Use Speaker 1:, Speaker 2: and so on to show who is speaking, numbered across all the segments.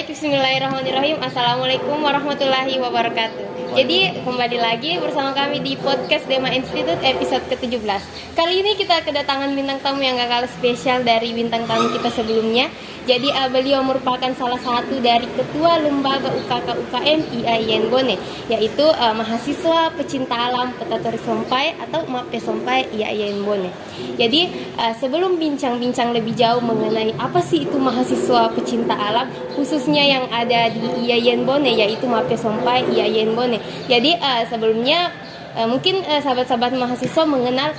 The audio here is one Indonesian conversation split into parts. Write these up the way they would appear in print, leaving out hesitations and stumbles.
Speaker 1: Baik, bismillahirrahmanirrahim. Assalamualaikum warahmatullahi wabarakatuh. Jadi kembali lagi bersama kami di podcast Dema Institute episode ke-17. Kali ini kita kedatangan bintang tamu yang gak kalah spesial dari bintang tamu kita sebelumnya. Jadi beliau merupakan salah satu dari ketua lembaga UKK UKM IAIN Bone, yaitu mahasiswa pecinta alam Petatori Sompai atau MAPE Sompai IAIN Bone. Jadi sebelum bincang-bincang lebih jauh mengenai apa sih itu mahasiswa pecinta alam, khususnya yang ada di IAIN Bone, yaitu MAPE Sompai IAIN Bone. Jadi sebelumnya mungkin sahabat-sahabat mahasiswa mengenal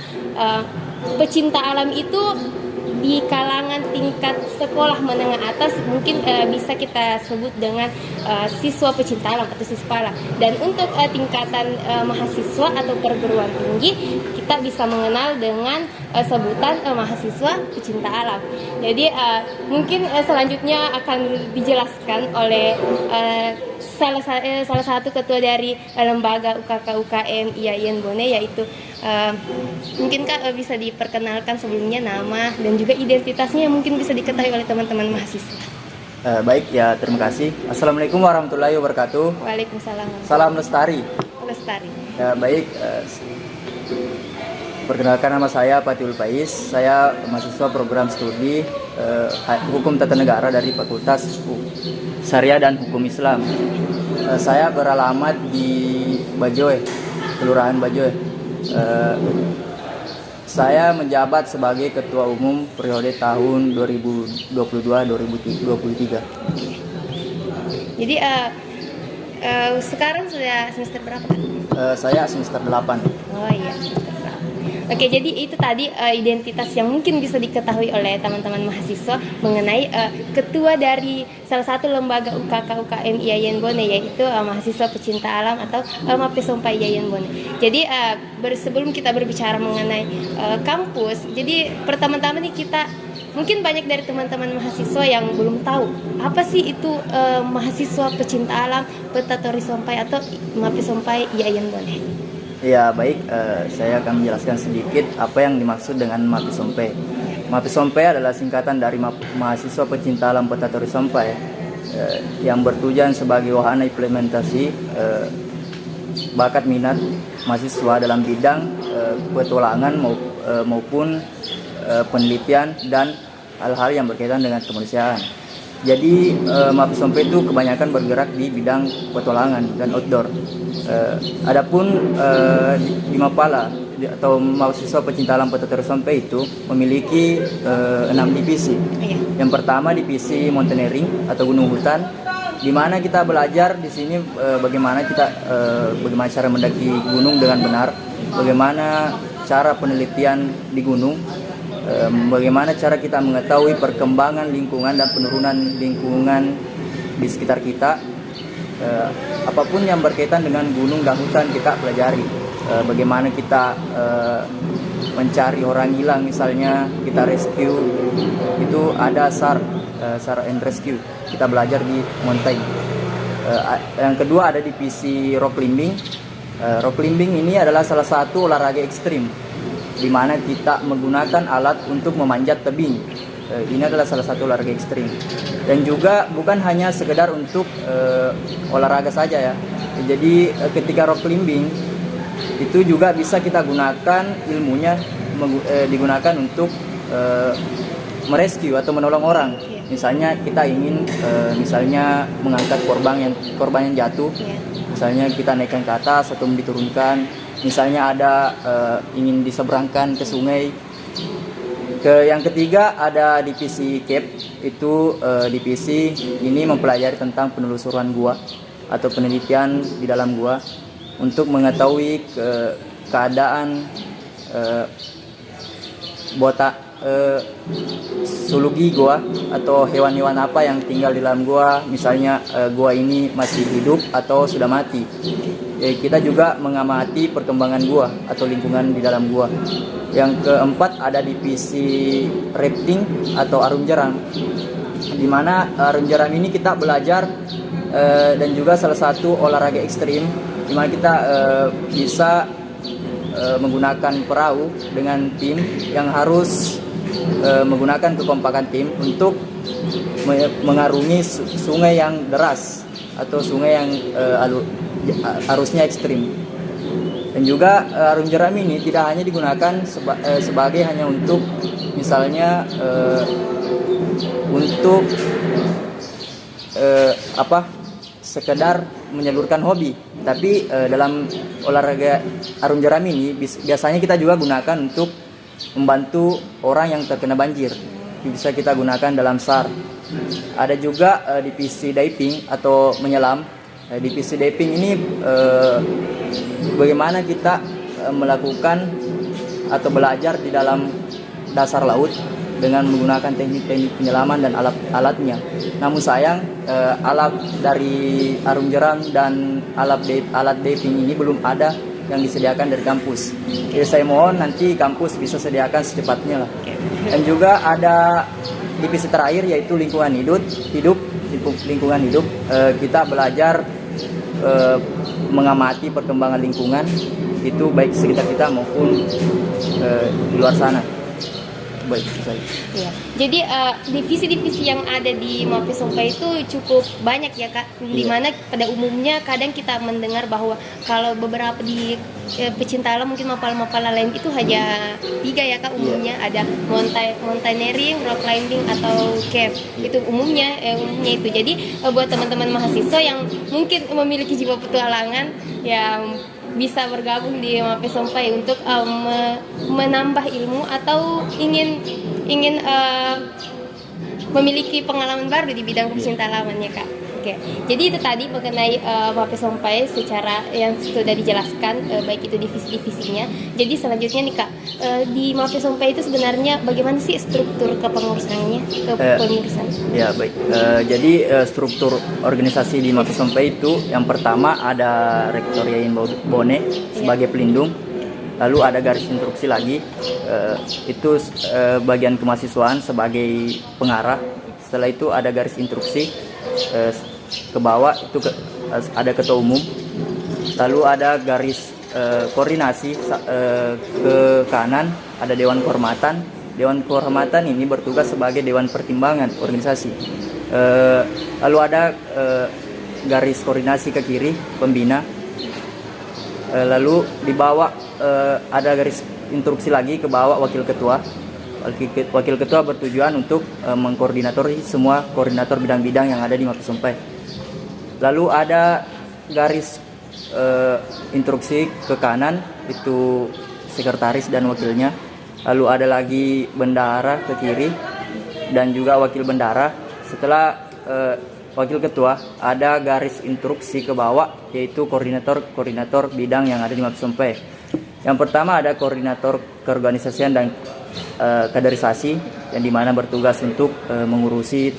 Speaker 1: pecinta alam itu di kalangan tingkat sekolah menengah atas mungkin bisa kita sebut dengan siswa pecinta alam atau siswala. Dan untuk tingkatan mahasiswa atau perguruan tinggi kita bisa mengenal dengan sebutan mahasiswa pecinta alam. Jadi mungkin selanjutnya akan dijelaskan oleh salah satu ketua dari lembaga UKK UKM IAIN Bone, yaitu mungkin Kak bisa diperkenalkan sebelumnya nama dan juga identitasnya yang mungkin bisa diketahui oleh teman-teman mahasiswa.
Speaker 2: Baik ya, terima kasih. Assalamualaikum warahmatullahi wabarakatuh.
Speaker 1: Waalaikumsalam.
Speaker 2: Salam lestari.
Speaker 1: Lestari.
Speaker 2: Baik, perkenalkan nama saya Patiul Faiz. Saya mahasiswa program studi Hukum Tata Negara dari Fakultas Syariah dan Hukum Islam. Saya beralamat di Bajoe, Kelurahan Bajoe. Saya menjabat sebagai Ketua Umum periode tahun 2022-2023.
Speaker 1: Jadi sekarang sudah semester berapa Kak?
Speaker 2: Saya semester 8.
Speaker 1: Oh iya, semester berapa? Oke, jadi itu tadi identitas yang mungkin bisa diketahui oleh teman-teman mahasiswa mengenai ketua dari salah satu lembaga UKK UKM IAIN Bone, yaitu mahasiswa pecinta alam atau MAPE Sompai IAIN Bone. Jadi sebelum kita berbicara mengenai kampus, jadi pertama-tama nih kita mungkin banyak dari teman-teman mahasiswa yang belum tahu apa sih itu mahasiswa pecinta alam Petatori Sompai atau MAPE Sompai IAIN Bone.
Speaker 2: Ya baik, saya akan menjelaskan sedikit apa yang dimaksud dengan MAPE Sompai. MAPE Sompai adalah singkatan dari mahasiswa pecinta alam Petatori Sompai yang bertujuan sebagai wahana implementasi bakat minat mahasiswa dalam bidang petualangan maupun penelitian dan hal-hal yang berkaitan dengan kemanusiaan. Jadi MAPE Sompai itu kebanyakan bergerak di bidang petualangan dan outdoor. Adapun di Mapala atau mahasiswa pecinta alam Petatori Sompai itu memiliki 6 divisi. Yang pertama divisi mountaineering atau gunung hutan, di mana kita belajar di sini bagaimana cara mendaki gunung dengan benar, bagaimana cara penelitian di gunung, bagaimana cara kita mengetahui perkembangan lingkungan dan penurunan lingkungan di sekitar kita. Apapun yang berkaitan dengan gunung dan hutan kita pelajari. Bagaimana kita mencari orang hilang, misalnya kita rescue, itu ada SAR and rescue, kita belajar di mountain. Yang kedua ada divisi rock climbing. Rock climbing ini adalah salah satu olahraga ekstrim di mana kita menggunakan alat untuk memanjat tebing. Ini adalah salah satu olahraga ekstrim. Dan juga bukan hanya sekedar untuk olahraga saja ya. Jadi ketika rock climbing itu juga bisa kita gunakan ilmunya digunakan untuk merescue atau menolong orang. Misalnya kita ingin misalnya mengangkat korban yang jatuh. Misalnya kita naikkan ke atas atau diturunkan. Misalnya ada ingin diseberangkan ke sungai. Yang ketiga ada divisi CAPE, itu divisi ini mempelajari tentang penelusuran gua atau penelitian di dalam gua untuk mengetahui keadaan zoologi gua atau hewan-hewan apa yang tinggal di dalam gua, misalnya gua ini masih hidup atau sudah mati. Kita juga mengamati perkembangan gua atau lingkungan di dalam gua. Yang keempat ada divisi rafting atau arung jeram, di mana arung jeram ini kita belajar dan juga salah satu olahraga ekstrim di mana kita bisa menggunakan perahu dengan tim yang harus menggunakan kekompakan tim untuk mengarungi sungai yang deras atau sungai yang arusnya ekstrim. Dan juga arung jeram ini tidak hanya digunakan sebagai hanya untuk misalnya untuk sekedar menyalurkan hobi, tapi dalam olahraga arung jeram ini biasanya kita juga gunakan untuk membantu orang yang terkena banjir. Bisa kita gunakan dalam SAR. Ada juga divisi diving atau menyelam. Divisi diving ini bagaimana kita melakukan atau belajar di dalam dasar laut dengan menggunakan teknik-teknik penyelaman dan alat-alatnya. Namun sayang alat dari arung jeram dan alat diving ini belum ada yang disediakan dari kampus. Jadi saya mohon nanti kampus bisa sediakan secepatnya lah. Dan juga ada divisi terakhir yaitu lingkungan hidup. Lingkungan hidup kita belajar mengamati perkembangan lingkungan itu baik sekitar kita maupun di luar sana. Baik, saya.
Speaker 1: Iya. Jadi divisi-divisi yang ada di Mapes Sompai itu cukup banyak ya Kak. Dimana pada umumnya kadang kita mendengar bahwa kalau beberapa di pecinta alam mungkin mapala-mapala lain itu hanya 3 ya Kak umumnya. Ada mountaineering, rock climbing atau cave. Itu umumnya itu. Jadi buat teman-teman mahasiswa yang mungkin memiliki jiwa petualangan yang bisa bergabung di Mapes Sompai untuk menambah ilmu atau ingin memiliki pengalaman baru di bidang pecinta alam ya Kak. Oke, jadi itu tadi mengenai Mapes Sompai secara yang sudah dijelaskan baik itu divisi-divisinya. Jadi selanjutnya nih Kak, di Mapes Sompai itu sebenarnya bagaimana sih struktur kepengurusannya, kepengurusan?
Speaker 2: Ya baik, jadi struktur organisasi di Mapes Sompai itu yang pertama ada Rektor Yain Bone sebagai pelindung. Lalu ada garis instruksi lagi, itu bagian kemahasiswaan sebagai pengarah. Setelah itu ada garis instruksi, ke bawah itu ada ketua umum. Lalu ada garis koordinasi, ke kanan ada dewan kehormatan. Dewan kehormatan ini bertugas sebagai dewan pertimbangan organisasi. Lalu ada garis koordinasi ke kiri, pembina. Lalu di bawah ada garis instruksi lagi ke bawah wakil ketua. Wakil ketua bertujuan untuk mengkoordinatori semua koordinator bidang-bidang yang ada di Mapes Sompai. Lalu ada garis instruksi ke kanan, itu sekretaris dan wakilnya. Lalu ada lagi bendahara ke kiri dan juga wakil bendahara. Setelah wakil ketua ada garis instruksi ke bawah, yaitu koordinator bidang yang ada di Mapes Sompai. Yang pertama ada koordinator keorganisasian dan kaderisasi, yang dimana bertugas untuk mengurusi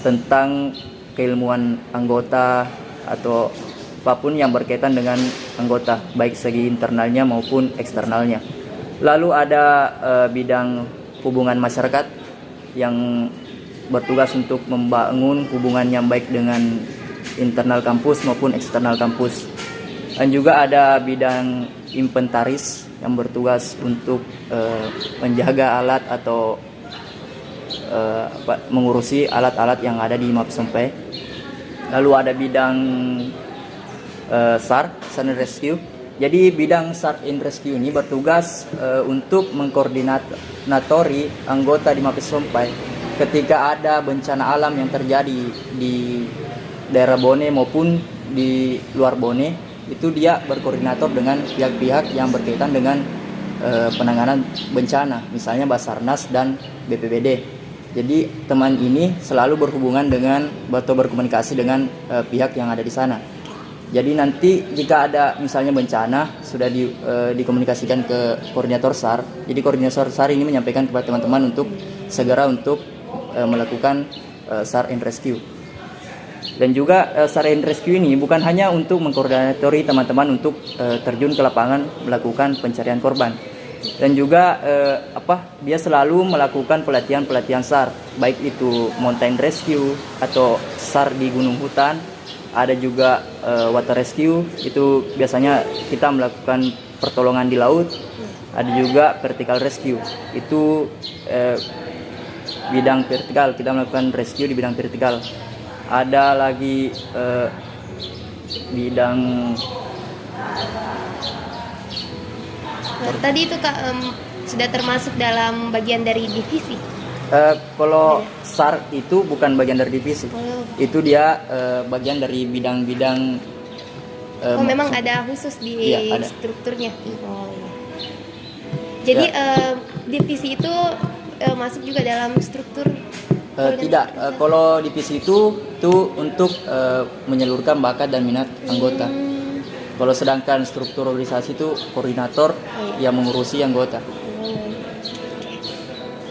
Speaker 2: tentang keilmuan anggota atau apapun yang berkaitan dengan anggota, baik segi internalnya maupun eksternalnya. Lalu ada bidang hubungan masyarakat yang bertugas untuk membangun hubungan yang baik dengan internal kampus maupun eksternal kampus. Dan juga ada bidang inventaris yang bertugas untuk menjaga alat atau mengurusi alat-alat yang ada di Mapes Sompai. Lalu ada bidang SAR, Search and Rescue. Jadi bidang Search and Rescue ini bertugas untuk mengkoordinatori anggota di Mapes Sompai ketika ada bencana alam yang terjadi di daerah Bone maupun di luar Bone. Itu dia berkoordinator dengan pihak-pihak yang berkaitan dengan penanganan bencana, misalnya Basarnas dan BPBD. Jadi teman ini selalu berhubungan dengan atau berkomunikasi dengan pihak yang ada di sana. Jadi nanti jika ada misalnya bencana sudah dikomunikasikan ke koordinator SAR. Jadi koordinator SAR ini menyampaikan kepada teman-teman untuk segera untuk melakukan SAR and Rescue. Dan juga SAR and Rescue ini bukan hanya untuk mengkoordinatori teman-teman untuk terjun ke lapangan melakukan pencarian korban. Dan juga dia selalu melakukan pelatihan SAR, baik itu mountain rescue atau SAR di gunung hutan. Ada juga water rescue, itu biasanya kita melakukan pertolongan di laut. Ada juga vertical rescue, itu bidang vertikal, kita melakukan rescue di bidang vertikal. Ada lagi bidang
Speaker 1: Tadi itu Kak sudah termasuk dalam bagian dari divisi.
Speaker 2: kalau SAR itu bukan bagian dari divisi.
Speaker 1: Oh.
Speaker 2: Itu dia bagian dari bidang-bidang.
Speaker 1: Memang ada khusus di
Speaker 2: Iya, ada.
Speaker 1: strukturnya. Oh, iya. Jadi divisi itu masuk juga dalam struktur.
Speaker 2: Tidak, kalau divisi itu untuk menyalurkan bakat dan minat anggota. Kalau sedangkan struktur organisasi itu koordinator yang mengurusi anggota.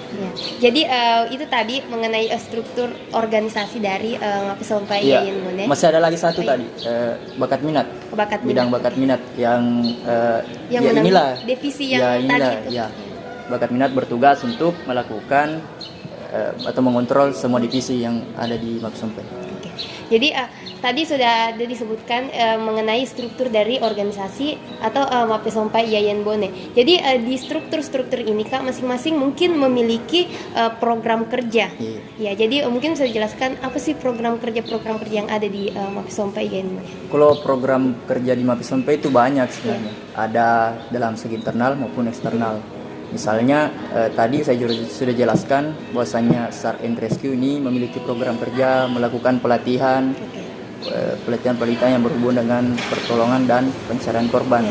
Speaker 1: Ya. Jadi itu tadi mengenai struktur organisasi dari Mapes Sompai
Speaker 2: Iya.
Speaker 1: Yayan Bone.
Speaker 2: Masih ada lagi satu tadi, bakat minat.
Speaker 1: Bakat
Speaker 2: Bidang
Speaker 1: minat.
Speaker 2: bakat minat yang
Speaker 1: Yang
Speaker 2: ya
Speaker 1: menanggung
Speaker 2: inilah
Speaker 1: divisi yang
Speaker 2: ya
Speaker 1: tadi
Speaker 2: inilah
Speaker 1: itu.
Speaker 2: ya. Bakat minat bertugas untuk melakukan atau mengontrol semua divisi yang ada di Mapes Sompai.
Speaker 1: Oke. Jadi tadi sudah ada disebutkan mengenai struktur dari organisasi atau Mapes Sompai Yayan Bone. Jadi di struktur-struktur ini Kak masing-masing mungkin memiliki program kerja.
Speaker 2: Iya.
Speaker 1: Ya, jadi mungkin bisa dijelaskan apa sih program kerja yang ada di Mapes Sompai Yayan Bone?
Speaker 2: Kalau program kerja di Mapes Sompai itu banyak sebenarnya. Ada dalam segi internal maupun eksternal. Misalnya tadi saya sudah jelaskan bahwasanya SAR and Rescue ini memiliki program kerja melakukan pelatihan pelatihan yang berhubungan dengan pertolongan dan pencarian korban.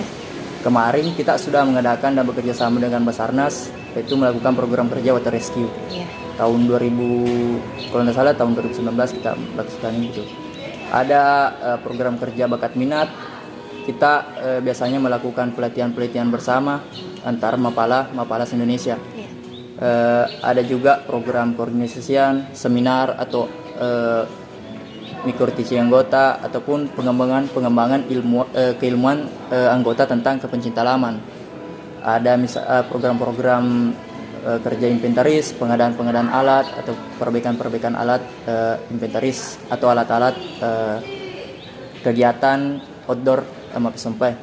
Speaker 2: Kemarin kita sudah mengadakan dan bekerja sama dengan Basarnas, yaitu melakukan program kerja water rescue. Tahun 2000, kalau tidak salah tahun 2019 kita lakukan itu. Ada program kerja bakat minat. Kita biasanya melakukan pelatihan bersama antar Mapala Indonesia. Ada juga program koordinasian, seminar atau micro-teaching anggota ataupun pengembangan keilmuan anggota tentang kepencinta halaman. Ada program-program kerja inventaris, pengadaan alat atau perbaikan alat inventaris atau alat-alat kegiatan outdoor Mapes Sompai.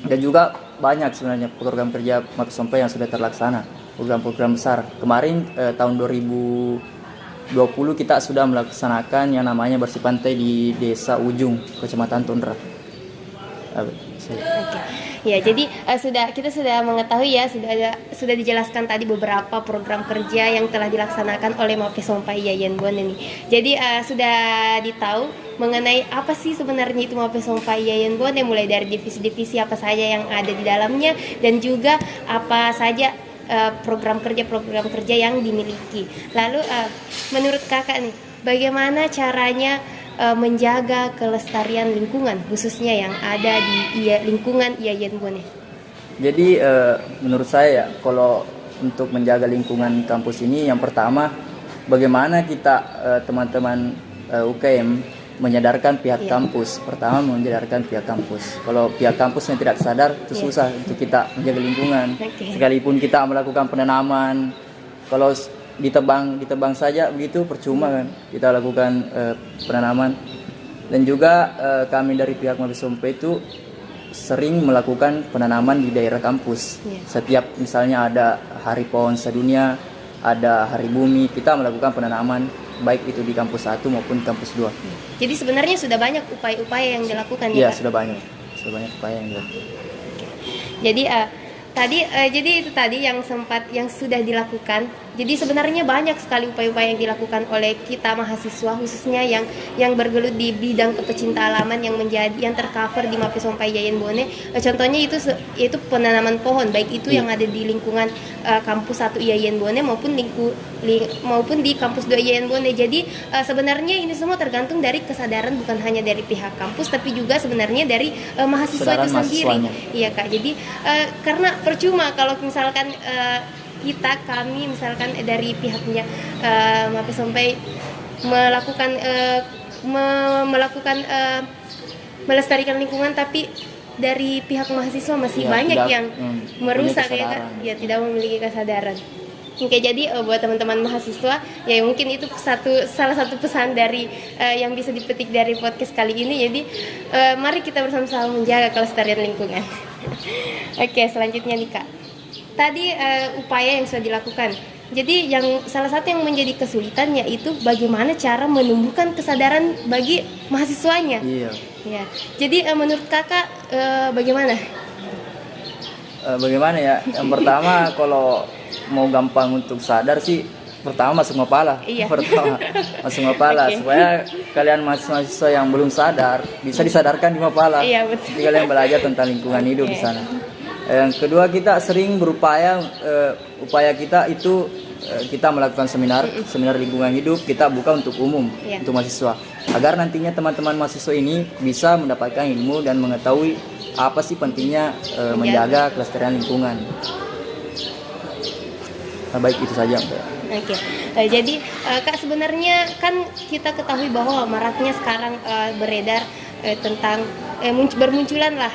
Speaker 2: Dan juga banyak sebenarnya program kerja Mapes Sompai yang sudah terlaksana, program-program besar. Kemarin tahun 2020 kita sudah melaksanakan yang namanya bersih pantai di Desa Ujung, Kecamatan Tondra.
Speaker 1: Ya, jadi kita sudah mengetahui ya, sudah dijelaskan tadi beberapa program kerja yang telah dilaksanakan oleh Mapes Sompai Yayan Bone ini. Jadi sudah ditahu mengenai apa sih sebenarnya itu Mapes Sompai Yayan Bone, mulai dari divisi-divisi apa saja yang ada di dalamnya dan juga apa saja program kerja yang dimiliki. Lalu menurut kakak nih, bagaimana caranya menjaga kelestarian lingkungan khususnya yang ada di lingkungan Yayan Bone?
Speaker 2: Jadi menurut saya kalau untuk menjaga lingkungan kampus ini, yang pertama bagaimana kita teman-teman UKM menyadarkan pihak kampus. Pertama menyadarkan pihak kampus. Kalau pihak kampusnya tidak sadar, itu susah untuk kita menjaga lingkungan. Sekalipun kita melakukan penanaman, kalau ditebang saja begitu percuma kan kita lakukan penanaman. Dan juga kami dari pihak Mapes Sompai itu sering melakukan penanaman di daerah kampus. Setiap misalnya ada hari pohon sedunia, ada hari bumi, kita melakukan penanaman baik itu di kampus 1 maupun kampus 2.
Speaker 1: Jadi sebenarnya sudah banyak upaya-upaya yang dilakukan
Speaker 2: ya? Iya,
Speaker 1: Kak?
Speaker 2: sudah banyak upaya yang dilakukan.
Speaker 1: Jadi jadi itu tadi yang sudah dilakukan. Jadi sebenarnya banyak sekali upaya-upaya yang dilakukan oleh kita mahasiswa khususnya yang bergelut di bidang kepecinta halaman yang tercover di Mapes Sompai Yayan Bone. Contohnya itu penanaman pohon, baik itu yang ada di lingkungan kampus 1 Yayan Bone maupun di kampus 2 Yayan Bone. Jadi sebenarnya ini semua tergantung dari kesadaran bukan hanya dari pihak kampus tapi juga sebenarnya dari mahasiswa itu sendiri. Iya Kak. Jadi karena percuma kalau misalkan kami misalkan dari pihaknya Mapes Sompai melakukan melestarikan lingkungan, tapi dari pihak mahasiswa masih banyak yang merusak ya Kak, ya tidak memiliki kesadaran. Oke, jadi buat teman-teman mahasiswa ya mungkin itu salah satu pesan dari yang bisa dipetik dari podcast kali ini. Jadi mari kita bersama-sama menjaga kelestarian lingkungan. Oke, selanjutnya nih Kak. Tadi upaya yang sudah dilakukan. Jadi yang salah satu yang menjadi kesulitan yaitu bagaimana cara menumbuhkan kesadaran bagi mahasiswanya.
Speaker 2: Iya.
Speaker 1: Ya. Jadi menurut kakak bagaimana?
Speaker 2: Bagaimana ya? Yang pertama kalau mau gampang untuk sadar sih, pertama masuk Mapala.
Speaker 1: Iya.
Speaker 2: Pertama masuk Mapala
Speaker 1: Oke.
Speaker 2: supaya kalian mahasiswa yang belum sadar bisa disadarkan di Mapala.
Speaker 1: Iya, betul.
Speaker 2: Jadi kalian belajar tentang lingkungan hidup
Speaker 1: Oke.
Speaker 2: di sana. Yang kedua, kita sering berupaya, upaya kita itu kita melakukan seminar lingkungan hidup, kita buka untuk umum,
Speaker 1: Iya.
Speaker 2: untuk mahasiswa, agar nantinya teman-teman mahasiswa ini bisa mendapatkan ilmu dan mengetahui apa sih pentingnya menjaga kelestarian lingkungan. Nah, baik itu saja, Mbak.
Speaker 1: Oke, jadi Kak, sebenarnya kan kita ketahui bahwa maraknya sekarang beredar tentang bermunculan lah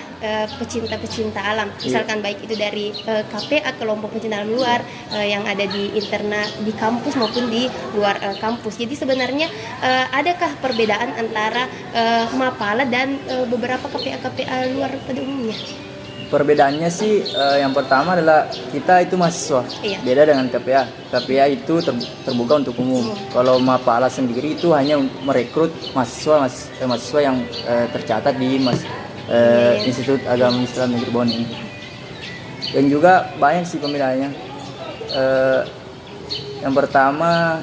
Speaker 1: pecinta-pecinta alam, misalkan baik itu dari KPA, kelompok pecinta alam luar yang ada di di kampus maupun di luar kampus. Jadi sebenarnya adakah perbedaan antara Mapala dan beberapa KPA luar pada umumnya?
Speaker 2: Perbedaannya sih yang pertama adalah kita itu mahasiswa,
Speaker 1: Iya.
Speaker 2: beda dengan KPA. KPA itu terbuka untuk umum. Kalau Mapala sendiri itu hanya merekrut mahasiswa yang tercatat di
Speaker 1: Iya.
Speaker 2: Institut Agama Islam Negeri Bon ini. Dan juga banyak sih pembedaannya. Yang pertama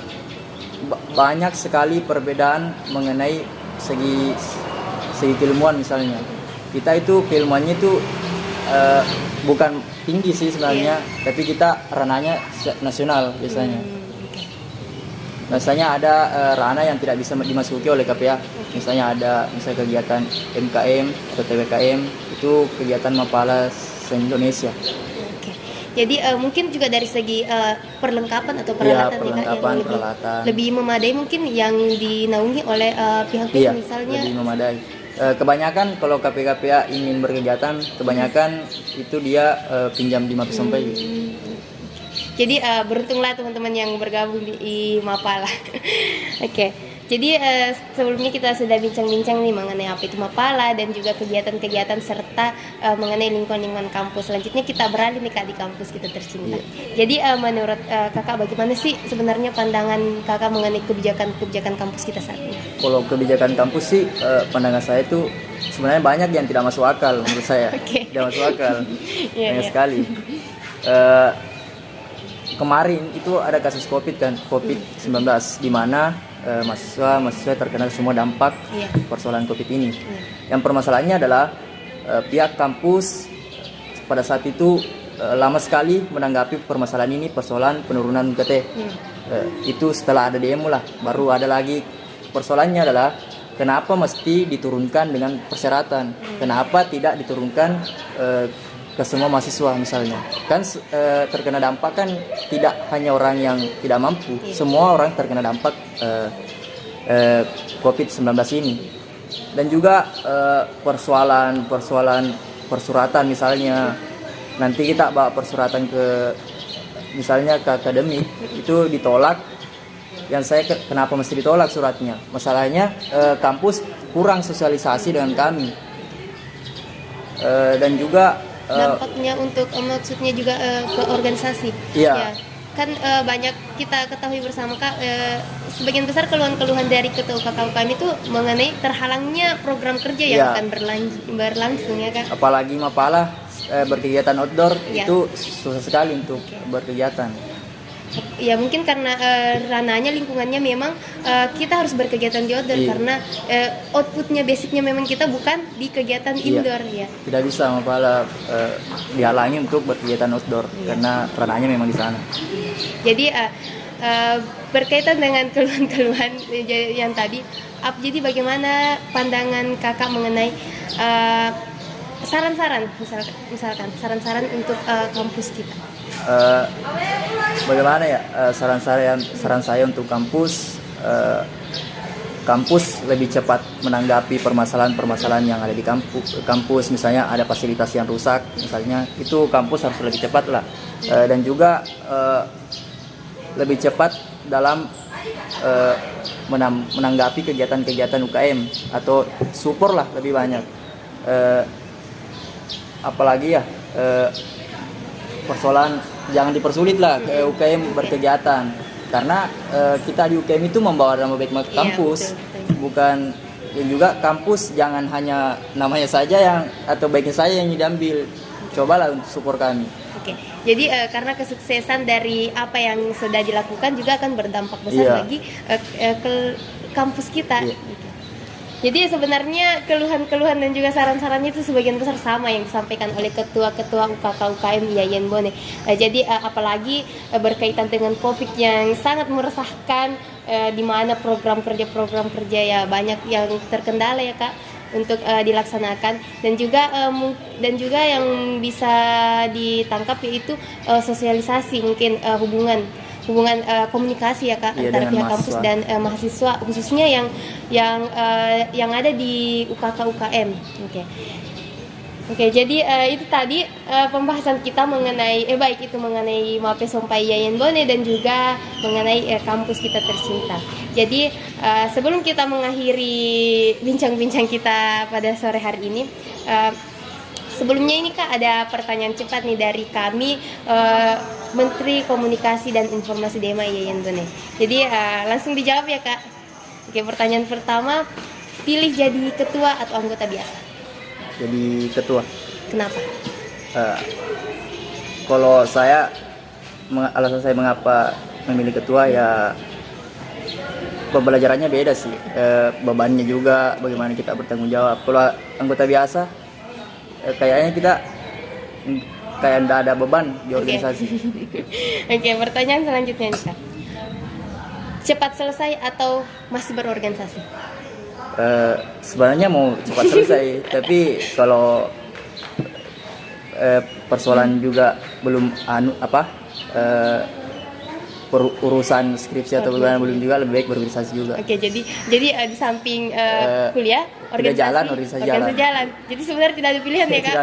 Speaker 2: banyak sekali perbedaan mengenai segi keilmuan misalnya. Kita itu keilmuannya itu bukan tinggi sih sebenarnya, tapi kita ranahnya nasional biasanya. Biasanya ada ranah yang tidak bisa dimasuki oleh KPA. Misalnya ada kegiatan MKM atau TBKM, itu kegiatan Mapala se-Indonesia.
Speaker 1: Oke. Jadi mungkin juga dari segi perlengkapan atau
Speaker 2: Iya,
Speaker 1: peralatan
Speaker 2: perlengkapan,
Speaker 1: yang
Speaker 2: peralatan.
Speaker 1: lebih memadai mungkin yang dinaungi oleh pihak-pihak
Speaker 2: Iya,
Speaker 1: misalnya.
Speaker 2: lebih memadai. Kebanyakan kalau KPA ingin berkegiatan, kebanyakan itu dia pinjam di Mapis sampai.
Speaker 1: Jadi beruntunglah teman-teman yang bergabung di Mapala. Oke. Jadi sebelumnya kita sudah bincang-bincang nih mengenai apa itu Mapala dan juga kegiatan-kegiatan serta mengenai lingkungan kampus. Selanjutnya kita beralih nih Kak di kampus kita tercinta.
Speaker 2: Iya.
Speaker 1: Jadi menurut Kakak bagaimana sih sebenarnya pandangan Kakak mengenai kebijakan kampus kita saat ini?
Speaker 2: Kalau kebijakan kampus sih, pandangan saya itu sebenarnya banyak yang tidak masuk akal menurut saya.
Speaker 1: Oke.
Speaker 2: Tidak masuk akal,
Speaker 1: Iya,
Speaker 2: banyak
Speaker 1: iya.
Speaker 2: sekali. Kemarin itu ada kasus COVID-19 di mana mahasiswa terkena semua dampak
Speaker 1: Iya.
Speaker 2: persoalan COVID ini.
Speaker 1: Iya.
Speaker 2: Yang permasalahannya adalah pihak kampus pada saat itu lama sekali menanggapi permasalahan ini, persoalan penurunan UKT. Itu setelah ada demo lah, baru ada lagi. Persoalannya adalah kenapa mesti diturunkan dengan persyaratan, kenapa tidak diturunkan ke semua mahasiswa misalnya. Kan terkena dampak kan tidak hanya orang yang tidak mampu, semua orang terkena dampak COVID-19 ini. Dan juga persoalan persuratan misalnya, nanti kita bawa persuratan ke misalnya ke akademik, itu ditolak. Yang saya kenapa mesti ditolak suratnya? Masalahnya kampus kurang sosialisasi dengan kami. Dan juga
Speaker 1: dampaknya untuk maksudnya juga ke organisasi.
Speaker 2: Iya.
Speaker 1: Ya, kan banyak kita ketahui bersama Kak, sebagian besar keluhan-keluhan dari ketua KKU kami itu mengenai terhalangnya program kerja yang
Speaker 2: Iya.
Speaker 1: akan berlangsung ya Kak.
Speaker 2: apalagi Mapala berkegiatan outdoor,
Speaker 1: Iya.
Speaker 2: itu susah sekali untuk berkegiatan.
Speaker 1: Ya mungkin karena ranahnya lingkungannya memang kita harus berkegiatan di outdoor
Speaker 2: Iya.
Speaker 1: karena outputnya basicnya memang kita bukan di kegiatan
Speaker 2: Iya.
Speaker 1: indoor ya.
Speaker 2: Tidak bisa Mapala dihalangi untuk berkegiatan outdoor karena ranahnya memang di sana.
Speaker 1: Jadi berkaitan dengan keluhan-keluhan yang tadi, jadi bagaimana pandangan kakak mengenai saran-saran, misalkan saran-saran untuk kampus kita?
Speaker 2: Bagaimana ya saran saya untuk kampus, kampus lebih cepat menanggapi permasalahan-permasalahan yang ada di kampus. Misalnya ada fasilitas yang rusak, misalnya itu kampus harus lebih cepat lah. Dan juga lebih cepat dalam menanggapi kegiatan-kegiatan UKM atau support lah lebih banyak. Apalagi ya persoalan jangan dipersulit lah ke UKM berkegiatan, karena kita di UKM itu membawa nama baik kampus, bukan. Dan juga kampus jangan hanya namanya saja yang atau baiknya saya yang diambil, cobalah untuk support kami.
Speaker 1: Oke, jadi karena kesuksesan dari apa yang sudah dilakukan juga akan berdampak besar bagi ke kampus kita. Jadi sebenarnya keluhan-keluhan dan juga saran-sarannya itu sebagian besar sama yang disampaikan oleh ketua-ketua UKK UKM Yayan Bone. Jadi apalagi berkaitan dengan COVID yang sangat meresahkan, di mana program kerja ya banyak yang terkendala ya Kak untuk dilaksanakan, dan juga yang bisa ditangkap yaitu sosialisasi, mungkin hubungan komunikasi ya Kak, antara pihak kampus dan mahasiswa, khususnya yang ada di UKK UKM. Oke, jadi itu tadi pembahasan kita mengenai baik itu mengenai Mapes Sompai Yayan Bone dan juga mengenai kampus kita tercinta. Jadi sebelum kita mengakhiri bincang-bincang kita pada sore hari ini, sebelumnya ini Kak ada pertanyaan cepat nih dari kami, Menteri Komunikasi dan Informasi DEMA Yayan Bone. Jadi langsung dijawab ya Kak. Oke, pertanyaan pertama, pilih jadi ketua atau anggota biasa?
Speaker 2: Jadi ketua.
Speaker 1: Kenapa?
Speaker 2: Kalau alasan saya mengapa memilih ketua ya, pembelajarannya beda sih, bebannya juga, bagaimana kita bertanggung jawab. Kalau anggota biasa, kayaknya kita kayak tidak ada beban di organisasi.
Speaker 1: Oke, pertanyaan selanjutnya nih Kak. Cepat selesai atau masih berorganisasi?
Speaker 2: Sebenarnya mau cepat selesai, tapi kalau persoalan juga belum urusan skripsi atau belum juga, lebih baik berorganisasi juga.
Speaker 1: Oke, jadi di samping kuliah organisasi jalan. Jadi sebenarnya tidak ada pilihan ya Kak?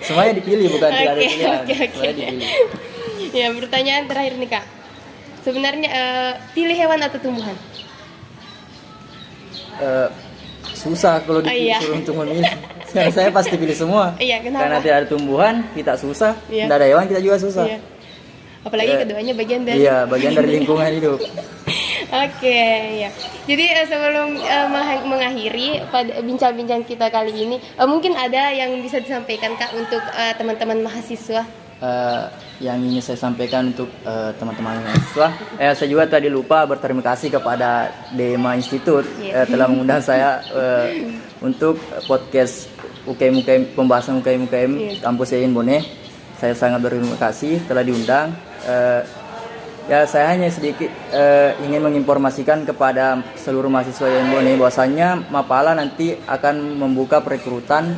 Speaker 2: Semuanya dipilih, bukan tidak ada pilihan. Semuanya dipilih.
Speaker 1: Ya, pertanyaan terakhir nih Kak. Sebenarnya pilih hewan atau tumbuhan?
Speaker 2: Susah kalau disuruh untuk memilih. Karena saya pasti pilih semua.
Speaker 1: Iya, kenapa?
Speaker 2: Karena tidak ada tumbuhan, kita susah. Tidak ada hewan, kita juga susah.
Speaker 1: Iya. Apalagi keduanya bagian dari
Speaker 2: bagian dari lingkungan hidup.
Speaker 1: Oke, ya. Jadi sebelum mengakhiri pada bincang-bincang kita kali ini, mungkin ada yang bisa disampaikan Kak untuk teman-teman mahasiswa?
Speaker 2: Yang ingin saya sampaikan untuk teman-teman mahasiswa, saya juga tadi lupa berterima kasih kepada DEMA Institute telah mengundang saya untuk podcast pembahasan UKM kampus Yayan Bone. Saya sangat berterima kasih telah diundang. Ya, saya hanya sedikit ingin menginformasikan kepada seluruh mahasiswa Yayan Bone bahwasanya Mapala nanti akan membuka perekrutan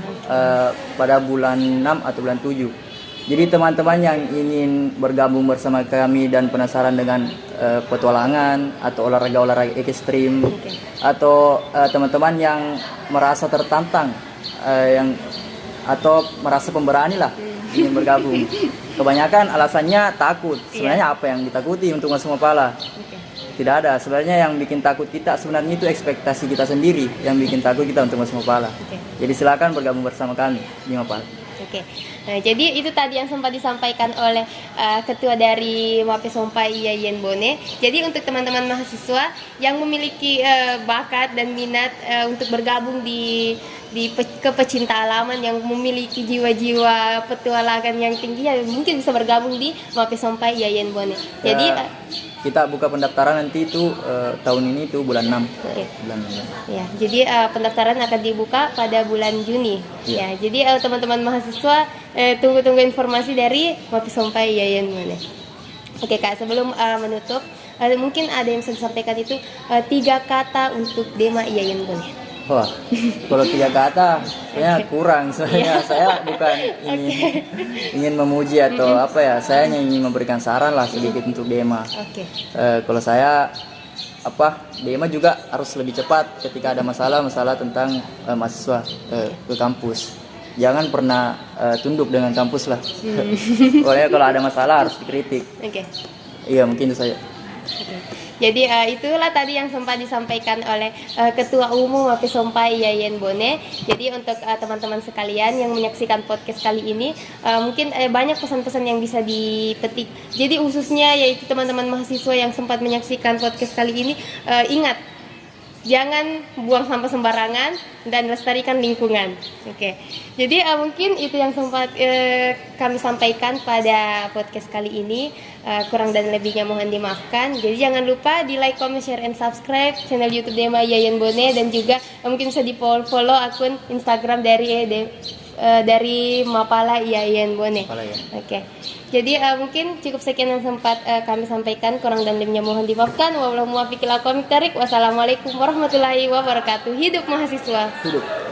Speaker 2: pada bulan 6 atau bulan 7. Jadi teman-teman yang ingin bergabung bersama kami dan penasaran dengan petualangan atau olahraga ekstrim, atau teman-teman yang merasa tertantang atau merasa pemberani lah ingin bergabung. Kebanyakan alasannya takut. Sebenarnya apa yang ditakuti untuk masuk Mapala? Tidak ada. Sebenarnya yang bikin takut kita sebenarnya itu ekspektasi kita sendiri yang bikin takut kita untuk masuk Mapala. Jadi silakan bergabung bersama kami di Mapala.
Speaker 1: Oke, nah jadi itu tadi yang sempat disampaikan oleh ketua dari Mapes Sompai Yayan Bone. Jadi untuk teman-teman mahasiswa yang memiliki bakat dan minat untuk bergabung di kepecinta alaman, yang memiliki jiwa-jiwa petualangan yang tinggi, ya mungkin bisa bergabung di Mapes Sompai Yayan Bone. Jadi
Speaker 2: kita buka pendaftaran nanti itu tahun ini itu bulan 6. Bulan 6.
Speaker 1: Ya, jadi pendaftaran akan dibuka pada bulan Juni. Ya, jadi teman-teman mahasiswa tunggu informasi dari Mapes Sompai Yayan Bone. Oke Kak, sebelum menutup, mungkin ada yang bisa disampaikan itu 3 kata untuk DEMA Yayan Bone.
Speaker 2: Wah, kalau 3 kata kayaknya kurang. Soalnya saya bukan ingin memuji atau apa ya, saya hanya ingin memberikan saran lah sedikit untuk DEMA. Kalau saya DEMA juga harus lebih cepat ketika ada masalah tentang mahasiswa ke kampus. Jangan pernah tunduk dengan kampus lah. Pokoknya kalau ada masalah harus dikritik. Iya, mungkin itu saja.
Speaker 1: Oke. Jadi itulah tadi yang sempat disampaikan oleh Ketua Umum Mapi Sompai Yayan Bone. Jadi untuk teman-teman sekalian yang menyaksikan podcast kali ini, mungkin banyak pesan-pesan yang bisa dipetik. Jadi khususnya yaitu teman-teman mahasiswa yang sempat menyaksikan podcast kali ini, ingat, jangan buang sampah sembarangan dan lestarikan lingkungan. Oke. Jadi mungkin itu yang sempat kami sampaikan pada podcast kali ini. Kurang dan lebihnya mohon dimaafkan. Jadi jangan lupa di like, comment, share, and subscribe channel YouTube Dema Yayan Bone, dan juga mungkin bisa di follow akun Instagram dari Mapala Yayan Bone.
Speaker 2: Mapala, ya.
Speaker 1: Oke. Jadi mungkin cukup sekian yang sempat kami sampaikan. Kurang dan lebihnya mohon dimaafkan. Wassalamualaikum warahmatullahi wabarakatuh. Hidup mahasiswa.
Speaker 2: Hidup.